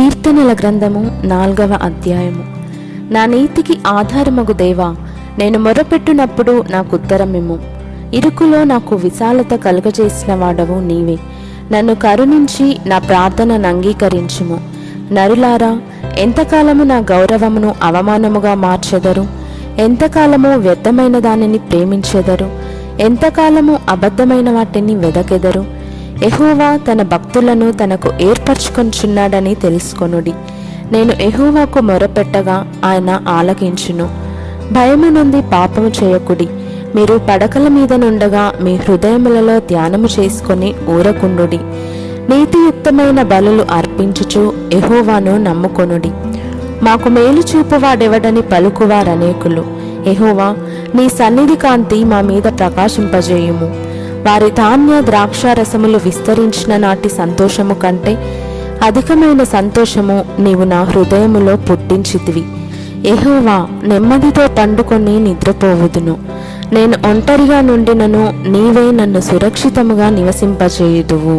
కీర్తనల గ్రంథము 4వ అధ్యాయము. నా నీతికి ఆధారమగు దేవా, నేను మొరపెట్టునప్పుడు నాకు ఉత్తరమిమ్ము. ఇరుకులో నాకు విశాలత కలుగజేసిన వాడవు నీవే. నన్ను కరుణించి నా ప్రార్థనను అంగీకరించుము. నరులారా, ఎంతకాలము నా గౌరవమును అవమానముగా మార్చెదరు? ఎంతకాలము వ్యర్థమైన దానిని ప్రేమించెదరు? ఎంతకాలము అబద్ధమైన వాటిని వెదకెదరు? యెహోవా తన భక్తులను తనకు ఏర్పరచుకొనుచున్నాడని తెలుసుకొనుడి. నేను యెహోవాకు మొరపెట్టగా ఆయన ఆలకించును. భయము నుండి పాపము చేయకుడి. మీరు పడకల మీద నుండగా మీ హృదయములలో ధ్యానము చేసుకొని ఊరకుండుడి. నీతియుక్తమైన బలులు అర్పించుచు యెహోవాను నమ్ముకొనుడి. మాకు మేలు చూపువాడెవడని పలుకువారనేకులు. యెహోవా, నీ సన్నిధి కాంతి మా మీద ప్రకాశింపజేయుము. వారి ధాన్య ద్రాక్షారసములు విస్తరించిన నాటి సంతోషము కంటే అధికమైన సంతోషము నీవు నా హృదయములో పుట్టించితివి. యెహోవా, నెమ్మదితో పండుకొని నిద్రపోవుదును. నేను ఒంటరిగా నుండినను నీవే నన్ను సురక్షితముగా నివసింపజేయుదువు.